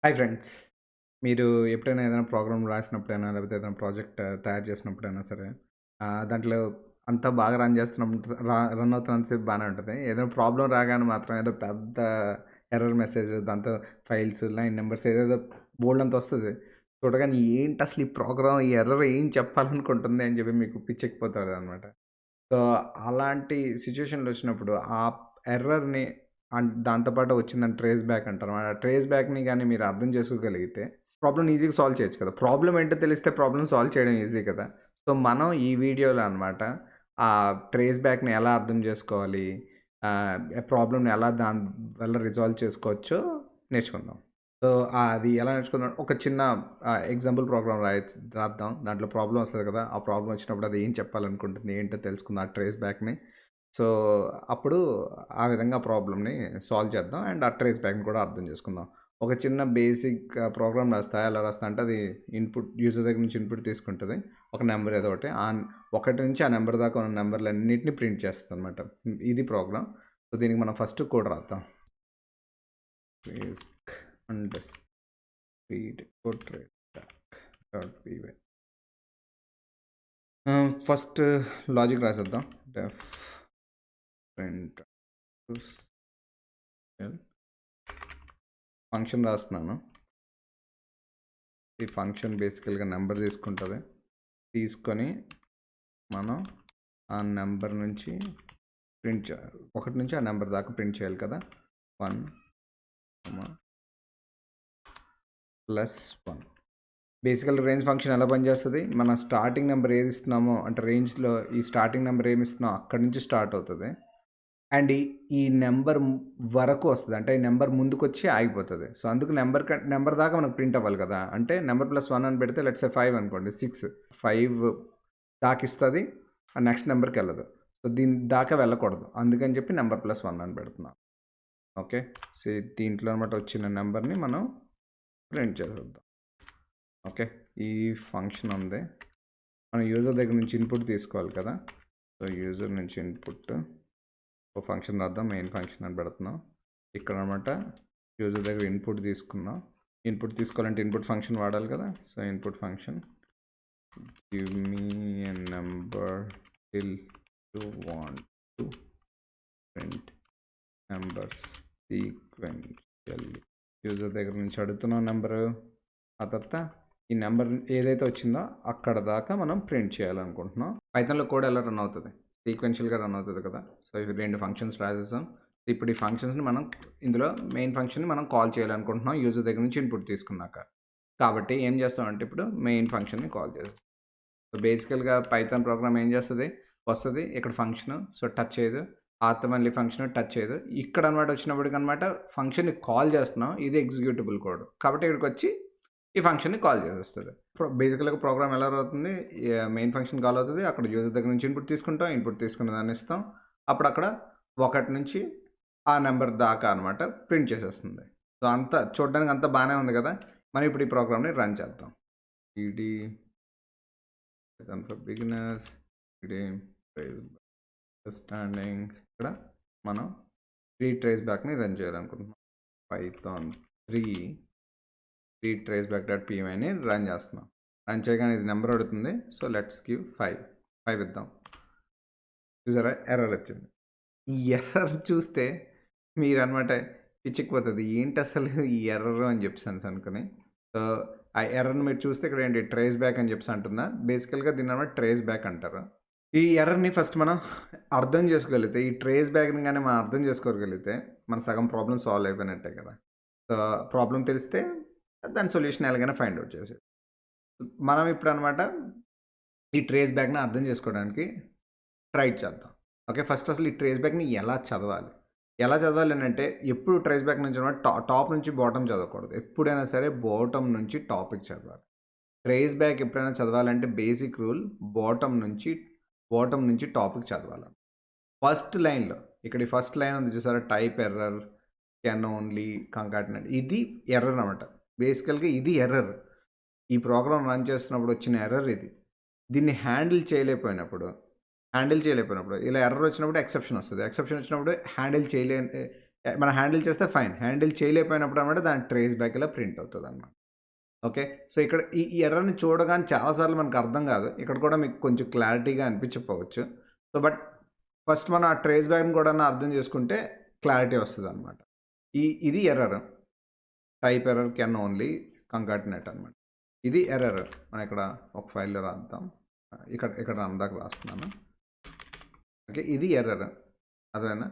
Hi friends. మీరు ఎప్పుడైనా ఏదైనా ప్రోగ్రామ్ రాసినప్పుడైనా, లేకపోతే ఏదైనా ప్రాజెక్ట్ తయారు చేసినప్పుడైనా సరే, దాంట్లో అంతా బాగా రన్ అవుతున్నంత సేపు బానే ఉంటది. ఏదైనా ప్రాబ్లమ్ రాగానే మాత్రం ఏదో పెద్ద ఎర్రర్ మెసేజ్, దాంతో ఫైల్స్, లైన్ నంబర్స్ ఏదేదో బోలెడంత వస్తది. చూడగానే ఏంటసలు ఈ ప్రోగ్రామ్, ఈ ఎర్రర్ ఏం చెప్పాలనుకుంటుంది అని చెప్పి మీకు పిచ్చెక్కిపోతదనమాట. సో, అలాంటి సిట్యుయేషన్‌లో వచ్చినప్పుడు ఆ ఎర్రర్‌ని దాంతో పాటు వచ్చిందని ట్రేస్ బ్యాక్ అంటారు. ఆ ట్రేస్ బ్యాక్‌ని గాని మీరు అర్థం చేసుకోగలిగితే ప్రాబ్లమ్‌ని ఈజీగా సాల్వ్ చేయొచ్చు కదా! ప్రాబ్లమ్ ఏంటో తెలిస్తే ప్రాబ్లమ్ సాల్వ్ చేయడం ఈజీ కదా! సో, మనం ఈ వీడియోలో అనమాట ఆ ట్రేస్ బ్యాక్‌ని ఎలా అర్థం చేసుకోవాలి, ప్రాబ్లమ్‌ని ఎలా దాని వల్ల రిజాల్వ్ చేసుకోవచ్చో నేర్చుకుందాం. సో, అది ఎలా నేర్చుకుందాం, ఒక చిన్న ఎగ్జాంపుల్ ప్రోగ్రామ్ రాద్దాం. దాంట్లో ప్రాబ్లమ్ వస్తది కదా! ఆ ప్రాబ్లమ్ వచ్చినప్పుడు అది ఏం చెప్పాలనుకుంటుంది, ఏంటో తెలుసుకుందాం ఆ ట్రేస్ బ్యాక్‌ని. సో, అప్పుడు ఆ విధంగా ప్రాబ్లమ్‌ని సాల్వ్ చేద్దాం. అండ్ ఆ ట్రేస్ బ్యాక్‌ని కూడా అర్థం చేసుకుందాం. ఒక చిన్న బేసిక్ ప్రోగ్రామ్ రాస్తా. ఎలా రాస్తా అంటే అది యూజర్ దగ్గర నుంచి ఇన్‌పుట్ తీసుకుంటది. ఒక నంబర్ ఏదో ఒకటి. 1 నుంచి ఆ నంబర్ దాకా ఉన్న నంబర్‌లన్నిటిని ప్రింట్ చేస్తదనమాట. ఇది ప్రోగ్రామ్. సో, దీనికి మనం ఫస్ట్ కోడ్ రాద్దాం. Trace unders read code traceback dot py. First logic రాసేద్దాం. డెఫ్ ప్రింట్ ఫంక్షన్ రాస్తున్నాను. ఈ ఫంక్షన్ బేసికల్‌గా నంబర్ తీసుకుంటది. తీసుకొని మనం ఆ నంబర్ నుంచి ప్రింట్ చేయాలి. 1 నుంచి ఆ నంబర్ దాకా ప్రింట్ చేయాలి కదా! 1, +1. బేసికల్‌గా రేంజ్ ఫంక్షన్ ఎలా పనిచేస్తది? మన స్టార్టింగ్ నంబర్ ఏది ఇస్తున్నామో, అంటే రేంజ్‌లో ఈ స్టార్టింగ్ నంబర్ ఏమి ఇస్తున్నామో అక్కడి నుంచి స్టార్ట్ అవుతది. అండ్ ఈ నంబర్ వరకు వస్తది. అంటే ఈ నంబర్ ముందుకొచ్చి ఆగిపోతది. సో, అందుకు నంబర్ దాకా మనకు ప్రింట్ అవ్వాలి కదా! అంటే నంబర్ +1 అని పెడితే లెట్స్ సే 5 అనుకోండి. 5 దాకిస్తది. ఆ నెక్స్ట్ నంబర్‌కెళ్ళదు. సో, దీని దాకా వెళ్ళకూడదు. అందుకని చెప్పి నంబర్ +1 అని పెడుతున్నాం. ఓకే. సో, దీంట్లో అనమాట వచ్చిన నంబర్‌ని మనం ప్రింట్ చేసేద్దాం. ఓకే. ఈ ఫంక్షన్ ఉంది. మనం యూజర్ దగ్గర నుంచి ఇన్‌పుట్ తీసుకోవాలి కదా! సో, యూజర్ నుంచి ఇన్‌పుట్ ఒక ఫంక్షన్ రాద్దాం. మెయిన్ ఫంక్షన్ అని పెడుతున్నాం. ఇక్కడ అనమాట యూజర్ దగ్గర ఇన్‌పుట్ తీసుకున్నాం. ఇన్‌పుట్ తీసుకోవాలంటే ఇన్‌పుట్ ఫంక్షన్ వాడాలి కదా! So, input function give me a number till you want to print numbers sequentially. User దగ్గర నుంచి అడుగుతున్నాం నెంబరు. ఆ తర్వాత ఈ నెంబర్ ఏదైతే వచ్చిందో అక్కడ దాకా మనం ప్రింట్ చేయాలనుకుంటున్నాం. పైథాన్‌లో కోడ్ ఎలా రన్ అవుతది? సీక్వెన్షియల్‌గా రన్ అవుతది కదా! సో, ఇవి 2 ఫంక్షన్స్ రాసేసాం. ఇప్పుడు ఈ ఫంక్షన్స్‌ని మనం ఇందులో మెయిన్ ఫంక్షన్‌ని మనం కాల్ చేయాలనుకుంటున్నాం యూజర్ దగ్గర నుంచి ఇన్‌పుట్ తీసుకున్నాక. కాబట్టి ఏం చేస్తామంటే ఇప్పుడు మెయిన్ ఫంక్షన్‌ని కాల్ చేస్తాం. సో, బేసికల్‌గా పైథాన్ ప్రోగ్రామ్ ఏం చేస్తది? వస్తది. ఇక్కడ ఫంక్షను. సో, టచ్ చేయదు. మళ్ళీ ఫంక్షన్ టచ్ చేయదు. ఇక్కడ అనమాట వచ్చినప్పటికనమాట ఫంక్షన్‌ని కాల్ చేస్తున్నాం. ఇది ఎగ్జిక్యూటబుల్ కోడ్. కాబట్టి ఇక్కడికొచ్చి ఈ ఫంక్షన్‌ని కాల్ చేసేస్తది. బేసికల్‌గా ప్రోగ్రామ్ ఎలా అవుతుంది? మెయిన్ ఫంక్షన్ కాల్ అవుతది. అక్కడ యూజర్ దగ్గర నుంచి ఇన్‌పుట్ తీసుకుంటాం. ఇన్‌పుట్ తీసుకున్న దాన్ని ఇస్తాం. అప్పుడు అక్కడ 1 నుంచి ఆ నంబర్ దాకా అనమాట ప్రింట్ చేసేస్తుంది. సో, అంతా చూడడానికి అంతా బానే ఉంది కదా! మనం ఇప్పుడు ఈ ప్రోగ్రామ్‌ని రన్ చేద్దాం. ఇది ఫర్ బిగినర్స్ అండర్స్టాండింగ్. ఇక్కడ మనం ట్రేస్‌బ్యాక్‌ని రన్ చేయాలనుకుంటున్నాం. పైథాన్ 3 traceback.py అని రన్ చేస్తున్నాం. రన్ చేయగానే ఇది నెంబర్ అడుగుతుంది. సో, లెట్స్ గివ్ 5 ఇద్దాం. చూసారా ఎర్రర్ వచ్చింది. ఈ ఎర్రర్ చూస్తే మీరనమాట పిచ్చెక్కిపోతది. ఏంటసలు ఈ ఎర్రర్ అని చెప్పేసి అనుకోని. సో, ఆ ఎర్రర్‌ని మీరు చూస్తే ఇక్కడ ఏంటి ట్రేస్ బ్యాక్ అని చెప్పేసి అంటుందా? బేసికల్‌గా దీన్ననమాట ట్రేస్ బ్యాక్ అంటారు. ఈ ఎర్రర్‌ని ఫస్ట్ మనం అర్థం చేసుకోగలిగితే, ఈ ట్రేస్ బ్యాక్‌ని గాని మనం అర్థం చేసుకోగలిగితే, మన సగం ప్రాబ్లమ్ సాల్వ్ అయిపోయినట్టే కదా! సో, ప్రాబ్లమ్ తెలిస్తే దాని సొల్యూషన్ ఎలాగైనా ఫైండ్ ఔట్ చేసేయొచ్చు. మనం ఇప్పుడనమాట ఈ ట్రేస్ బ్యాక్‌ని అర్థం చేసుకోవడానికి ట్రై చేద్దాం. ఓకే. ఫస్ట్ అసలు ఈ ట్రేస్ బ్యాక్‌ని ఎలా చదవాలి? ఎలా చదవాలి అనంటే ఎప్పుడు ట్రేస్ బ్యాక్ నుంచి టాప్ నుంచి బాటమ్ చదవకూడదు. ఎప్పుడైనా సరే బాటమ్ నుంచి టాప్‌కి చదవాలి. ట్రేస్ బ్యాక్ ఎప్పుడైనా చదవాలంటే బేసిక్ రూల్ బాటమ్ నుంచి టాప్‌కి చదవాలి. ఫస్ట్ లైన్‌లో ఇక్కడ ఈ ఫస్ట్ లైన్ ఉంది చూసారా? Type error, can only concatenate ఇది ఎర్రర్ అనమాట. బేసికల్‌గా ఇది ఎర్రర్. ఈ ప్రోగ్రామ్ రన్ చేస్తున్నప్పుడు వచ్చిన ఎర్రర్ ఇది. దీన్ని హ్యాండిల్ చేయలేకపోయినప్పుడు ఇలా ఎర్రర్ వచ్చినప్పుడు ఎక్సెప్షన్ వస్తది. ఎక్సెప్షన్ వచ్చినప్పుడు హ్యాండిల్ చేయలే మనం హ్యాండిల్ చేస్తే ఫైన్. హ్యాండిల్ చేయలేకపోయినప్పుడు అనమాట దాని ట్రేస్ బ్యాక్ ఇలా ప్రింట్ అవుతుందన్నమాట. ఓకే. సో, ఇక్కడ ఈ ఎర్రర్‌ని చూడగానే చాలా సార్లు మనకు అర్థం కాదు. ఇక్కడ కూడా మీకు కొంచెం క్లారిటీగా అనిపించకపోవచ్చు. సో, బట్ ఫస్ట్ మనం ఆ ట్రేస్ బ్యాక్‌ని కూడా అర్థం చేసుకుంటే క్లారిటీ వస్తదనమాట. ఇది error. Type error can only concatenate అనమాట. ఇది ఎర్రర్. మనం ఇక్కడ ఒక ఫైల్‌లో రాద్దాం. ఇక్కడ అందాక రాస్తున్నాను. ఓకే. ఇది ఎర్రర్. అర్థమైందా?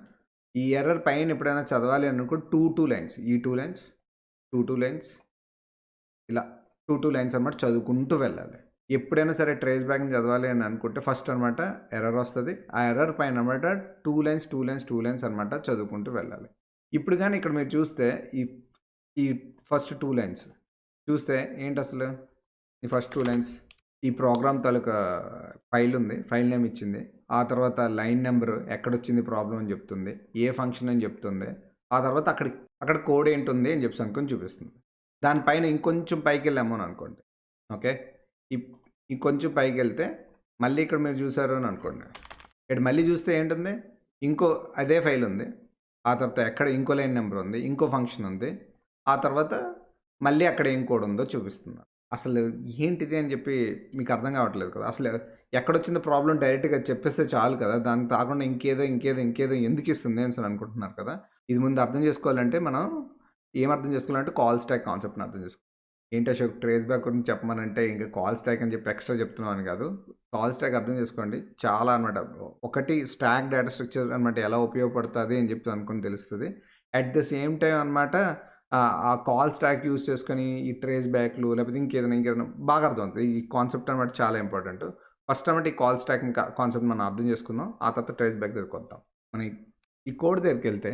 ఈ ఎర్రర్ పైన ఎప్పుడైనా చదవాలి అనుకో 2 లైన్స్. ఈ 2 లైన్స్, 2 లైన్స్ ఇలా 2 లైన్స్ అనమాట చదువుకుంటూ వెళ్ళాలి. ఎప్పుడైనా సరే ట్రేస్ బ్యాక్‌ని చదవాలి అని అనుకుంటే ఫస్ట్ అనమాట ఎర్రర్ వస్తది. ఆ ఎర్రర్ పైన అనమాట 2 లైన్స్ అనమాట చదువుకుంటూ వెళ్ళాలి. ఇప్పుడు గాని ఇక్కడ మీరు చూస్తే ఈ ఫస్ట్ 2 లైన్స్ చూస్తే ఏంటసలు? ఈ ఫస్ట్ 2 లైన్స్ ఈ ప్రోగ్రామ్ తాలూకా ఫైల్ ఉంది. ఫైల్ నేమ్ ఇచ్చింది. ఆ తర్వాత లైన్ నెంబర్ ఎక్కడొచ్చింది ప్రాబ్లమ్ అని చెప్తుంది. ఏ ఫంక్షన్ అని చెప్తుంది. ఆ తర్వాత అక్కడ కోడ్ ఏంటుంది అని చెప్పేసి అనుకోని చూపిస్తుంది. దానిపైన ఇంకొంచెం పైకెళ్ళాము అని అనుకోండి. ఓకే. ఇంకొంచెం పైకెళ్తే మళ్ళీ ఇక్కడ మీరు చూసారు అని అనుకోండి. ఇక్కడ మళ్ళీ చూస్తే ఏంటుంది? ఇంకో అదే ఫైల్ ఉంది. ఆ తర్వాత ఎక్కడ ఇంకో లైన్ నెంబర్ ఉంది. ఇంకో ఫంక్షన్ ఉంది. ఆ తర్వాత మళ్ళీ అక్కడ ఏం కోడ్ ఉందో చూపిస్తుంది. అసలు ఏంటిది అని చెప్పి మీకు అర్థం కావట్లేదు కదా! అసలు ఎక్కడొచ్చిందో ప్రాబ్లమ్ డైరెక్ట్‌గా చెప్పేస్తే చాలు కదా! దానికి కాకుండా ఇంకేదో ఎందుకు ఇస్తుంది అనేసి అనుకుంటున్నారు కదా! ఇది ముందు అర్థం చేసుకోవాలంటే మనం ఏం అర్థం చేసుకోవాలంటే కాల్ స్టాక్ కాన్సెప్ట్‌ని అర్థం చేసుకోవాలి. ఏంటి అశోక్ ట్రేస్ బ్యాక్ గురించి చెప్పమనంటే ఇంకా కాల్ స్టాక్ అని చెప్పి ఎక్స్ట్రా చెప్తున్నావు అని కాదు. కాల్ స్టాక్ అర్థం చేసుకోండి. చాలా అనమాట. ఒకటి స్టాక్ డేటా స్ట్రక్చర్ అనమాట ఎలా ఉపయోగపడుతది అని చెప్పి అనుకుని తెలుస్తది. అట్ ద సేమ్ టైమ్ అనమాట ఆ కాల్ స్టాక్ యూజ్ చేసుకొని ఈ ట్రేస్ బ్యాక్‌లు లేకపోతే ఇంకేదైనా బాగా అర్థమవుతది. ఈ కాన్సెప్ట్ అనమాట చాలా ఇంపార్టెంట్. ఫస్ట్ అనమాట ఈ కాల్ స్టాక్ కాన్సెప్ట్ మనం అర్థం చేసుకుందాం. ఆ తర్వాత ట్రేస్ బ్యాక్ దగ్గరికి వద్దాం. మనం ఈ కోడ్ దగ్గరికెళ్తే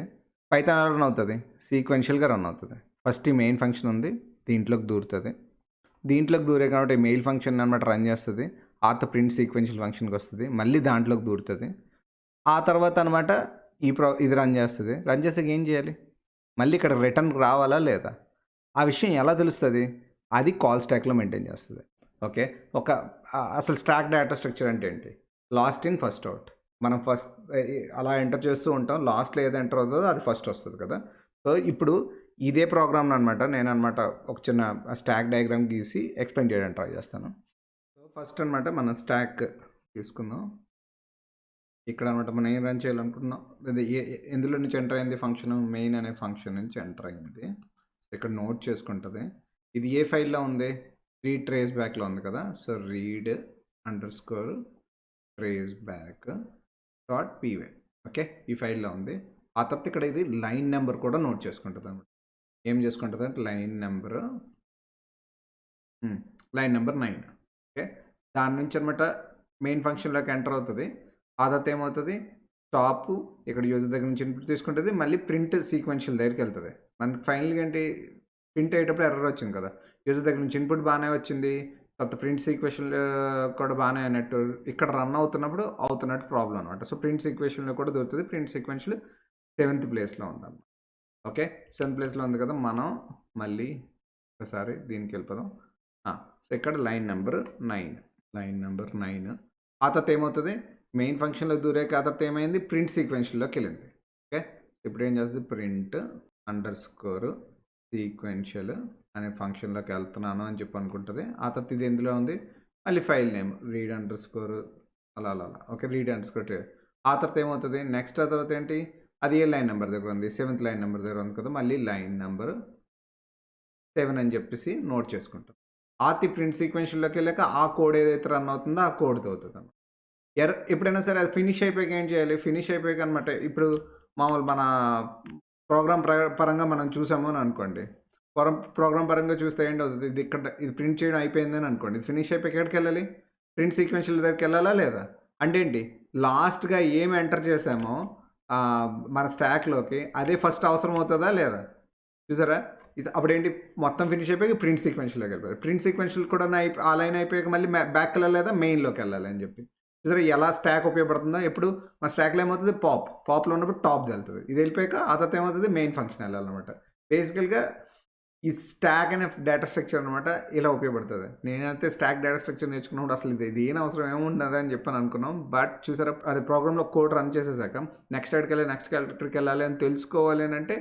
పైథాన్ ఎలా రన్ అవుతది? సీక్వెన్షియల్‌గా రన్ అవుతది. ఫస్ట్ ఈ మెయిన్ ఫంక్షన్ ఉంది. దీంట్లోకి దూరుతది. దీంట్లోకి దూరే కాబట్టి మెయిల్ ఫంక్షన్ అనమాట రన్ చేస్తది. ఆ తర్వాత ప్రింట్ సీక్వెన్షియల్ ఫంక్షన్‌కి వస్తది. మళ్ళీ దాంట్లోకి దూరుతది. ఆ తర్వాత అనమాట ఇది రన్ చేస్తది. రన్ చేసాక ఏం చేయాలి? మళ్ళీ ఇక్కడ రిటర్న్ రావాలా లేదా? ఆ విషయం ఎలా తెలుస్తది? అది కాల్ స్టాక్‌లో మెయింటైన్ చేస్తది. ఓకే. అసలు స్టాక్ డేటా స్ట్రక్చర్ అంటే ఏంటి? Last in first out. మనం ఫస్ట్ అలా ఎంటర్ చేస్తూ ఉంటాం. లాస్ట్‌లో ఏది ఎంటర్ అవుతదో అది ఫస్ట్ వస్తది కదా! సో, ఇప్పుడు ఇదే ప్రోగ్రామ్‌ని అనమాట నేననమాట ఒక చిన్న స్టాక్ డయాగ్రామ్ గీసి ఎక్స్‌ప్లెయిన్ చేయడానికి ట్రై చేస్తాను. సో, ఫస్ట్ అనమాట మనం స్టాక్ తీసుకుందాం. ఇక్కడ అనమాట మనం ఏం రన్ చేయాలనుకుంటున్నాం. అది ఎందులో నుంచి ఎంటర్ అయింది ఫంక్షన్ మెయిన్ అనే ఫంక్షన్ నుంచి ఎంటర్ అయింది. ఇక్కడ నోట్ చేసుకుంటది. ఇది ఏ ఫైల్‌లో ఉంది? రీడ్ ట్రేస్ బ్యాక్‌లో ఉంది కదా! So, read underscore traceback dot P. Y. Okay ఫైల్‌లో ఉంది. ఆ తర్వాత ఇక్కడ ఇది లైన్ నెంబర్ కూడా నోట్ చేసుకుంటది అనమాట. ఏం చేసుకుంటదంటే లైన్ నెంబర్ 9. ఓకే. దాని నుంచి అనమాట మెయిన్ ఫంక్షన్‌లోకి ఎంటర్ అవుతది. ఆ తర్వాత ఏమవుతది? స్టాప్ ఇక్కడ యూజర్ దగ్గర నుంచి ఇన్పుట్ తీసుకుంటది. మళ్ళీ ప్రింట్ సీక్వెన్షియల్ దగ్గరికెళ్తది. మనకి ఫైనల్‌గా ఏంటి? ప్రింట్ అయ్యేటప్పుడు ఎర్రర్ వచ్చింది కదా! యూజర్ దగ్గర నుంచి ఇన్పుట్ బానే వచ్చింది. తర్వాత ప్రింట్ సీక్వెన్షియల్ కూడా బానే అయినట్టు ఇక్కడ రన్ అవుతున్నట్టు ప్రాబ్లమ్ అనమాట. సో, ప్రింట్ సీక్వెన్షియల్‌లో కూడా దొరుకుతది. ప్రింట్ సీక్వెన్షియల్ 7th ప్లేస్‌లో ఉందన్నమాట. ఓకే. 7th ప్లేస్‌లో ఉంది కదా! మనం మళ్ళీ ఒకసారి దీనికెళ్ళిపోదాం. సో, ఇక్కడ లైన్ నెంబర్ 9. ఆ తర్వాత ఏమవుతది? మెయిన్ ఫంక్షన్‌లోకి దూరాక ఆ తర్వాత ఏమైంది? ప్రింట్ సీక్వెన్షియల్‌లోకెళ్ళింది. ఓకే. ఇప్పుడు ఏం చేస్తది? ప్రింట్ అండర్‌స్కోర్ సీక్వెన్షియల్ అనే ఫంక్షన్‌లోకి వెళ్తున్నాను అని చెప్పి అనుకుంటది. ఆ తర్వాత ఇది ఎందులో ఉంది? మళ్ళీ ఫైల్ నేమ్ రీడ్ అండర్‌స్కోర్ అలా. ఓకే. రీడ్ అండర్‌స్కోర్ ఆ తర్వాత ఏమవుతది? నెక్స్ట్ ఆ తర్వాత ఏంటి? అది ఏ లైన్ నెంబర్ దగ్గర ఉంది? 7th లైన్ నెంబర్ దగ్గర ఉంది కదా! మళ్ళీ లైన్ నెంబర్ 7 అని చెప్పేసి నోట్ చేసుకుంటాం. ప్రింట్ సీక్వెన్షియల్‌లోకెళ్ళాక ఆ కోడ్ ఏదైతే రన్ అవుతుందో ఆ కోడ్ చదువుతదన్నమాట. ఎప్పుడైనా సరే అది ఫినిష్ అయిపోయాక ఏం చేయాలి? ఫినిష్ అయిపోయాక అనమాట ఇప్పుడు మామూలు మన ప్రోగ్రామ్ పరంగా మనం చూసాము అని అనుకోండి. ప్రోగ్రామ్ పరంగా చూస్తే ఏంటవుతది? ఇది ప్రింట్ చేయడం అయిపోయిందని అనుకోండి. ఇది ఫినిష్ అయిపోయాక ఎక్కడికెళ్ళాలి? ప్రింట్ సీక్వెన్షియల్ దగ్గరికెళ్ళాలా లేదా? అంటే ఏంటి? లాస్ట్‌గా ఏం ఎంటర్ చేసామో మన స్టాక్‌లోకి అదే ఫస్ట్ అవసరం అవుతదా లేదా? చూసారా? అప్పుడేంటి మొత్తం ఫినిష్ అయిపోయాక ప్రింట్ సీక్వెన్షియల్‌లోకి వెళ్ళిపోయారు. ప్రింట్ సీక్వెన్షియల్ కూడా ఆ లైన్ అయిపోయాక మళ్ళీ బ్యాక్‌కెళ్ళాలి మెయిన్‌లోకెళ్ళాలి అని చెప్పి. చూసారా ఎలా స్టాక్ ఉపయోగపడుతుందో? ఎప్పుడు మన స్టాక్‌లో ఏమవుతది? పాప్‌లో ఉన్నప్పుడు టాప్‌ది వెళ్తది. ఇది వెళ్ళిపోయాక ఆ తర్వాత ఏమవుతది? మెయిన్ ఫంక్షన్ వెళ్ళాలన్నమాట. బేసికల్‌గా ఈ స్టాక్ అనే డేటా స్ట్రక్చర్ అనమాట ఇలా ఉపయోగపడుతుంది. నేనైతే స్టాక్ డేటా స్ట్రక్చర్ నేర్చుకున్నప్పుడు అసలు ఇది ఏం అవసరం ఏముండదు అని చెప్పని అనుకున్నాం. బట్ చూసారా, అది ప్రోగ్రామ్లో కోడ్ రన్ చేసేసాక నెక్స్ట్ క్యారెక్టర్కి వెళ్ళాలి అని తెలుసుకోవాలి అని అంటే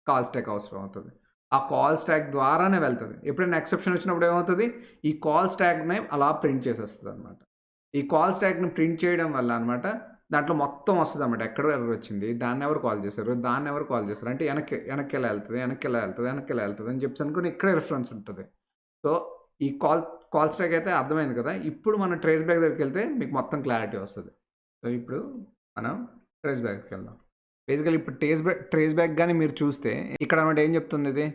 కాల్ స్టాక్ అవసరం అవుతుంది. ఆ కాల్ స్టాక్ ద్వారానే వెళ్తుంది. ఎప్పుడైనా ఎక్సెప్షన్ వచ్చినప్పుడు ఏమవుతుంది, ఈ కాల్ స్టాక్ని అలా ప్రింట్ చేసేస్తుంది అనమాట. ఈ కాల్ స్టాక్ని ప్రింట్ చేయడం వల్ల అనమాట దాంట్లో మొత్తం వస్తుంది అనమాట. ఎక్కడ ఎర్రర్ వచ్చింది, దాన్ని ఎవరు కాల్ చేశారు, దాన్ని ఎవరు కాల్ చేశారు, అంటే వెనక్కి ఎలా వెళ్తుంది అని చెప్పి అనుకుని ఇక్కడే రిఫరెన్స్ ఉంటుంది. సో ఈ కాల్ స్టాక్ అయితే అర్థమైంది కదా. ఇప్పుడు మనం ట్రేస్ బ్యాక్ దగ్గరికి వెళ్తే మీకు మొత్తం క్లారిటీ వస్తుంది. సో ఇప్పుడు మనం ట్రేస్ బ్యాక్కి వెళ్దాం. బేసికల్ ఇప్పుడు ట్రేస్ బ్యాక్ కానీ మీరు చూస్తే ఇక్కడ అనమాట ఏం చెప్తుంది, ఇది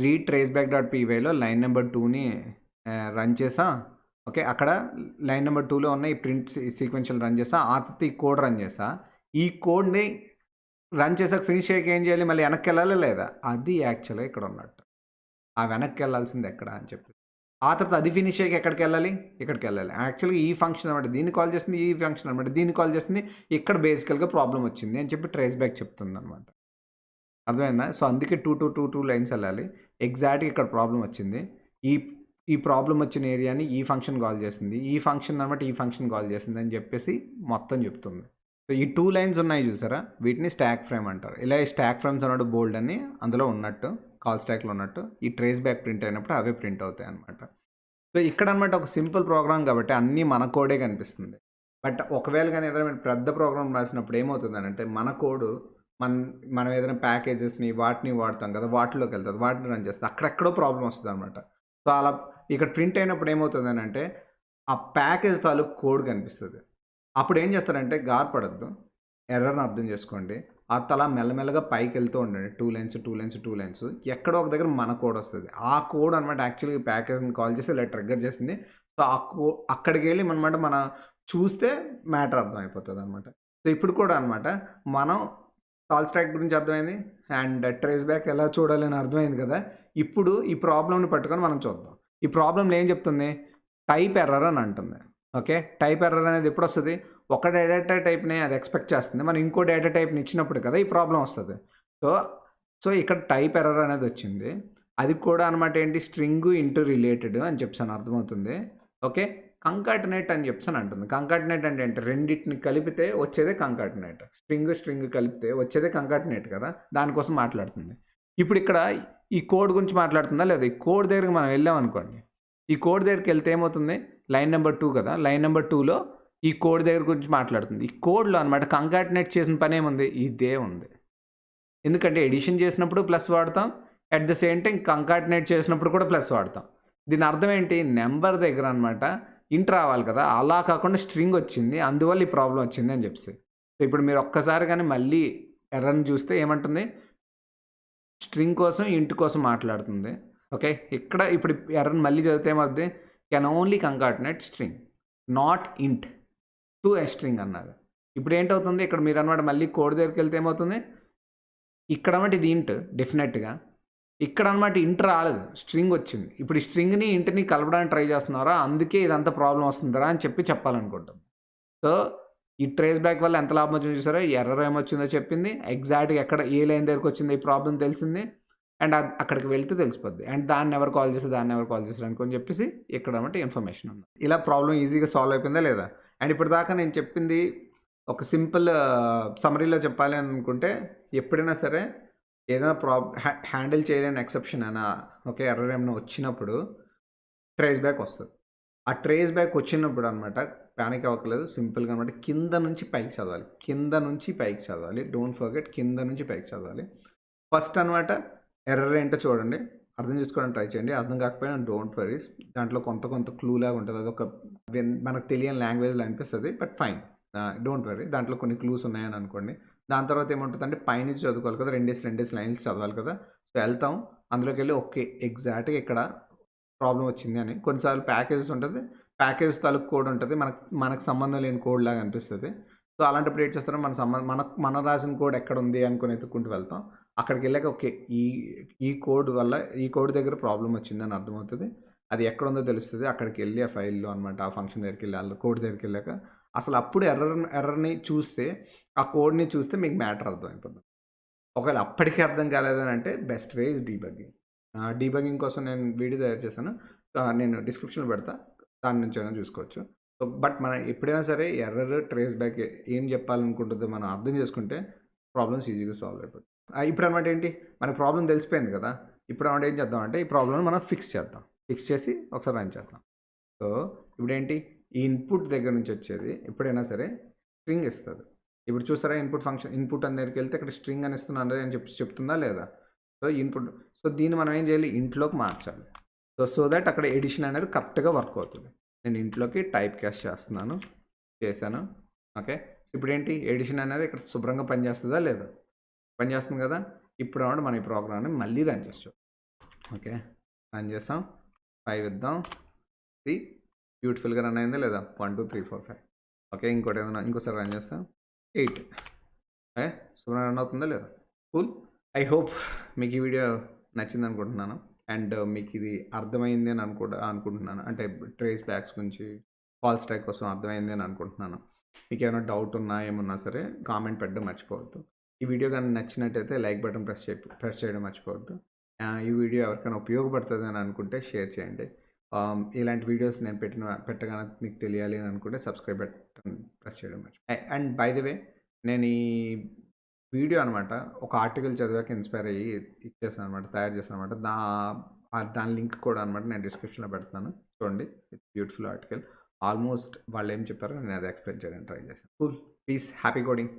రీడ్ traceback.pyలో లైన్ నెంబర్ 2ని రన్ చేసా. ఓకే, అక్కడ లైన్ నెంబర్ 2లో ఉన్న ఈ ప్రింట్ సీక్వెన్షియల్ రన్ చేసా. ఆ తర్వాత ఈ కోడ్ రన్ చేసా. ఈ కోడ్ని రన్ చేసాక ఫినిష్ అయ్యాక ఏం చేయాలి, మళ్ళీ వెనక్కి వెళ్ళాలి లేదా, అది యాక్చువల్గా ఇక్కడ ఉన్నట్టు. ఆ వెనక్కి వెళ్ళాల్సింది ఎక్కడ అని చెప్పి, ఆ తర్వాత అది ఫినిష్ అయ్యాక ఎక్కడికి వెళ్ళాలి, ఇక్కడికి వెళ్ళాలి. యాక్చువల్గా ఈ ఫంక్షన్ అనమాట దీన్ని కాల్ చేస్తుంది, ఈ ఫంక్షన్ అనమాట దీన్ని కాల్ చేస్తుంది. ఇక్కడ బేసికల్గా ప్రాబ్లం వచ్చింది అని చెప్పి ట్రేస్ బ్యాక్ చెప్తుంది అనమాట. అర్థమైందా? సో అందుకే 2 లైన్స్ వెళ్ళాలి. ఎగ్జాక్ట్గా ఇక్కడ ప్రాబ్లం వచ్చింది. ఈ ప్రాబ్లం వచ్చిన ఏరియాని ఈ ఫంక్షన్ కాల్ చేసింది, ఈ ఫంక్షన్ అనమాట ఈ ఫంక్షన్ కాల్ చేసింది అని చెప్పేసి మొత్తం చెప్తుంది. సో ఈ 2 లైన్స్ ఉన్నాయి చూసారా, వీటిని స్టాక్ ఫ్రేమ్ అంటారు. ఇలా ఈ స్టాక్ ఫ్రేమ్స్ అన్నట్టు బోల్డ్ అని అందులో ఉన్నట్టు, కాల్ స్టాక్లో ఉన్నట్టు ఈ ట్రేస్ బ్యాక్ ప్రింట్ అయినప్పుడు అవే ప్రింట్ అవుతాయి అనమాట. సో ఇక్కడ అనమాట ఒక సింపుల్ ప్రోగ్రామ్ కాబట్టి అన్నీ మన కోడే కనిపిస్తుంది. బట్ ఒకవేళ కానీ ఏదైనా పెద్ద ప్రోగ్రామ్ రాసినప్పుడు ఏమవుతుంది అంటే మన కోడ్ మనం ఏదైనా ప్యాకేజెస్ని వాటిని వాడతాం కదా, వాటిలోకి వెళ్తుంది, వాటిని రన్ చేస్తుంది, అక్కడెక్కడో ప్రాబ్లం వస్తుంది అనమాట. సో అలా ఇక్కడ ప్రింట్ అయినప్పుడు ఏమవుతుంది అంటే ఆ ప్యాకేజ్ తాలూకు కోడ్ కనిపిస్తుంది. అప్పుడు ఏం చేస్తారంటే గార్పడద్దు, ఎర్రర్ని అర్థం చేసుకోండి. ఆ తల మెల్లమెల్లగా పైకి వెళ్తూ ఉండండి, 2 లైన్స్. ఎక్కడో ఒక దగ్గర మన కోడ్ వస్తుంది. ఆ కోడ్ అనమాట యాక్చువల్గా ప్యాకేజ్ని కాల్ చేసి ఇలా ట్రిగ్గర్ చేసింది. సో ఆ అక్కడికి వెళ్ళి అనమాట మనం చూస్తే మ్యాటర్ అర్థం అయిపోతుంది అనమాట. సో ఇప్పుడు కూడా అనమాట మనం కాల్ స్టాక్ గురించి అర్థమైంది అండ్ ట్రేస్ బ్యాక్ ఎలా చూడాలి అని అర్థమైంది కదా. ఇప్పుడు ఈ ప్రాబ్లమ్ని పట్టుకొని మనం చూద్దాం. ఈ ప్రాబ్లంలో ఏం చెప్తుంది, టైప్ ఎర్రర్ అని అంటుంది. ఓకే, టైప్ ఎర్రర్ అనేది ఎప్పుడు వస్తుంది, ఒక డేటా టైప్ని అది ఎక్స్పెక్ట్ చేస్తుంది, మనం ఇంకో డేటా టైప్ని ఇచ్చినప్పుడు కదా ఈ ప్రాబ్లం వస్తుంది. సో ఇక్కడ టైప్ ఎర్రర్ అనేది వచ్చింది. అది కూడా అనమాట ఏంటి, స్ట్రింగ్ ఇంటూ రిలేటెడ్ అని చెప్పాను, అర్థమవుతుంది. ఓకే, కంకాటినేట్ అని చెప్పాను అంటుంది. కంకాటినేట్ అంటే ఏంటి, రెండింటిని కలిపితే వచ్చేదే కంకాటినేట్. స్ట్రింగ్ కలిపితే వచ్చేదే కంకాటినేట్ కదా, దానికోసం మాట్లాడుతుంది. ఇప్పుడు ఇక్కడ ఈ కోడ్ గురించి మాట్లాడుతుందా లేదా, ఈ కోడ్ దగ్గరికి మనం వెళ్ళాం అనుకోండి, ఈ కోడ్ దగ్గరికి వెళ్తే ఏమవుతుంది, లైన్ నెంబర్ 2 కదా, లైన్ నెంబర్ 2లో ఈ కోడ్ దగ్గర గురించి మాట్లాడుతుంది. ఈ కోడ్లో అనమాట కంకాటినేట్ చేసిన పని ఏముంది, ఇదే ఉంది. ఎందుకంటే ఎడిషన్ చేసినప్పుడు ప్లస్ వాడతాం, at the same time concatenate చేసినప్పుడు కూడా ప్లస్ వాడతాం. దీని అర్థం ఏంటి, నెంబర్ దగ్గర అనమాట ఇంట్ రావాలి కదా, అలా కాకుండా స్ట్రింగ్ వచ్చింది, అందువల్ల ఈ ప్రాబ్లం వచ్చింది అని చెప్పి. సో ఇప్పుడు మీరు ఒక్కసారి కానీ మళ్ళీ ఎర్రర్ని చూస్తే ఏమంటుంది, స్ట్రింగ్ కోసం ఇంట్ కోసం మాట్లాడుతుంది. ఓకే, ఇక్కడ ఇప్పుడు ఎర్రర్ని మళ్ళీ చదివితే ఏమవుతుంది, can only concatenate string not ఇంట్ టు ఎ స్ట్రింగ్ అన్నది. ఇప్పుడు ఏంటవుతుంది, ఇక్కడ మీరు అనమాట మళ్ళీ కోడ్ దగ్గరికి వెళ్తే ఏమవుతుంది, ఇక్కడ అనమాట ఇది ఇంట్ డెఫినెట్గా, ఇక్కడ అనమాట ఇంట్ రాలేదు, స్ట్రింగ్ వచ్చింది. ఇప్పుడు ఈ స్ట్రింగ్ని ఇంటిని కలపడానికి ట్రై చేస్తున్నారా, అందుకే ఇదంతా ప్రాబ్లం వస్తుందరా అని చెప్పాలనుకుంటుంది. సో ఈ ట్రేస్ బ్యాక్ వల్ల ఎంత లాభం వచ్చిందో చూసారో, ఎర్రర్ ఏమొచ్చిందో చెప్పింది, ఎగ్జాక్ట్గా ఎక్కడ ఏ లైన్ దగ్గరికి వచ్చిందో ఈ ప్రాబ్లం తెలిసింది, అండ్ అక్కడికి వెళ్తే తెలిసిపోద్ది. అండ్ దాన్ని ఎవరు కాల్ చేస్తారు అనుకొని చెప్పేసి ఇక్కడ అనమాట ఇన్ఫర్మేషన్ ఉంది. ఇలా ప్రాబ్లం ఈజీగా సాల్వ్ అయిపోయిందా లేదా. అండ్ ఇప్పుడు దాకా నేను చెప్పింది ఒక సింపుల్ సమరీలో చెప్పాలి అనుకుంటే, ఎప్పుడైనా సరే ఏదైనా హ్యాండిల్ చేయలేని ఎక్సెప్షన్ అయినా, ఓకే, ఎర్రర్ ఏమైనా వచ్చినప్పుడు ట్రేస్ బ్యాక్ వస్తుంది. ఆ ట్రేస్ బ్యాక్ వచ్చినప్పుడు అనమాట ప్యానిక్ అవ్వట్లేదు, సింపుల్గా అనమాట కింద నుంచి పైకి చదవాలి. డోంట్ ఫర్గెట్, కింద నుంచి పైకి చదవాలి. ఫస్ట్ అనమాట ఎర్రర్ ఏంటో చూడండి, అర్థం చేసుకోవడానికి ట్రై చేయండి. అర్థం కాకపోయినా డోంట్ వరీస్, దాంట్లో కొంత క్లూ లాగా ఉంటుంది, అదొక మనకు తెలియని లాంగ్వేజ్లో అనిపిస్తుంది, బట్ ఫైన్, డోంట్ వరీ, దాంట్లో కొన్ని క్లూస్ ఉన్నాయని అనుకోండి. దాని తర్వాత ఏముంటుందంటే పైనుంచి చదువుకోవాలి కదా, రెండేసి లైన్స్ చదవాలి కదా. సో వెళ్తాం, అందులోకి వెళ్ళి ఓకే ఎగ్జాక్ట్గా ఇక్కడ ప్రాబ్లం వచ్చింది అని. కొన్నిసార్లు ప్యాకేజెస్ ఉంటుంది, ప్యాకేజ్ తాలూకు కోడ్ ఉంటుంది, మనకు సంబంధం లేని కోడ్ లాగా అనిపిస్తుంది. సో అలాంటప్పుడు ఏం చేస్తారో మన రాసిన కోడ్ ఎక్కడ ఉంది అనుకుని ఎత్తుక్కుంటూ వెళ్తాం. అక్కడికి వెళ్ళాక ఓకే ఈ కోడ్ దగ్గర ప్రాబ్లం వచ్చిందని అర్థమవుతుంది, అది ఎక్కడ ఉందో తెలుస్తుంది. అక్కడికి వెళ్ళి ఆ ఫైల్లో అనమాట ఆ ఫంక్షన్ దగ్గరికి వెళ్ళి కోడ్ దగ్గరికి వెళ్ళాక అసలు అప్పుడు ఎర్రర్ని చూస్తే, ఆ కోడ్ని చూస్తే మీకు మ్యాటర్ అర్థమైపోతుంది. ఒకవేళ అప్పటికీ అర్థం కాలేదని అంటే best way is debugging. Debugging కోసం నేను వీడియో తయారు చేశాను. నేను డిస్క్రిప్షన్‌లో పెడతా. దాని నుంచైనా చూసుకోవచ్చు. సో, బట్ మనం ఎప్పుడైనా సరే ఎర్రర్, ట్రేస్ బ్యాక్ ఏం చెప్పాలనుకుంటుందో మనం అర్థం చేసుకుంటే ప్రాబ్లమ్స్ ఈజీగా సాల్వ్ అయిపోతాయి. ఇప్పుడన్నమాట ఏంటి, మనకు ప్రాబ్లమ్ తెలిసిపోయింది కదా! ఇప్పుడన్నమాట ఏం చేద్దామంటే ఈ ప్రాబ్లమ్‌ని మనం ఫిక్స్ చేద్దాం. ఫిక్స్ చేసి ఒకసారి రన్ చేద్దాం. సో, ఇప్పుడేంటి ఈ ఇన్‌పుట్ దగ్గర నుంచి వచ్చేది ఎప్పుడైనా సరే స్ట్రింగ్ ఇస్తది. ఇప్పుడు చూసారా ఇన్‌పుట్ ఫంక్షన్ ఇన్‌పుట్ అనే దగ్గరికెళ్తే ఇక్కడ స్ట్రింగ్ అని ఇస్తున్నాను అని చెప్తుందా లేదా? సో, ఇన్‌పుట్ సో, దీన్ని మనం ఏం చేయాలి ఇంట్లోకి మార్చాలి. సో దట్ అక్కడ ఎడిషన్ అనేది కరెక్ట్‌గా వర్క్ అవుతుంది. నేను ఇంట్లోకి టైప్ కాస్ట్ చేస్తున్నాను. చేశాను. ఓకే. సో, ఇప్పుడేంటి ఎడిషన్ అనేది ఇక్కడ శుభ్రంగా పనిచేస్తదా లేదా? పనిచేస్తుంది కదా! ఇప్పుడన్నమాట మనం ఈ ప్రోగ్రామ్‌ని మళ్ళీ రన్ చేసి ఓకే. రన్ చేసాం. 5 ఇద్దాం. సి బ్యూటిఫుల్‌గా రన్ అయిందా లేదా? 1, 2, 3, 4, 5 ఓకే. ఇంకోసారి రన్ చేస్తాం. 8 ఓకే. శుభ్రంగా రన్ అవుతుందా లేదా? కూల్. ఐ హోప్ మీకు ఈ వీడియో నచ్చిందనుకుంటున్నాను. అండ్ మీకు ఇది అర్థమైంది అని అనుకుంటున్నాను. అంటే ట్రేస్ బ్యాక్స్ గురించి కాల్ స్ట్రైక్ కోసం అర్థమైంది అని అనుకుంటున్నాను. మీకేమైనా డౌట్ ఉన్నా ఏమున్నా సరే కామెంట్ పెట్టడం మర్చిపోవద్దు. ఈ వీడియో గాని నచ్చినట్టయితే లైక్ బటన్ ప్రెస్ చేయడం మర్చిపోవద్దు. ఈ వీడియో ఎవరికైనా ఉపయోగపడుతుంది అని అనుకుంటే షేర్ చేయండి. ఇలాంటి వీడియోస్ నేను పెట్టగానే మీకు తెలియాలి అని అనుకుంటే సబ్స్క్రైబ్ బటన్ ప్రెస్ చేయడం అండ్ బై ద వే నేను ఈ వీడియో అనమాట ఒక ఆర్టికల్ చదివాక ఇన్స్పైర్ అయ్యి ఇచ్చేసాను అనమాట, తయారు చేశాను అనమాట. దాని లింక్ కూడా అనమాట నేను డిస్క్రిప్షన్‌లో పెడతాను. చూడండి. It's beautiful article. ఆల్మోస్ట్ వాళ్ళు ఏం చెప్పారో నేను అది ఎక్స్‌ప్లెయిన్ చేయడానికి ట్రై చేశాను. కూల్. పీస్. Happy coding.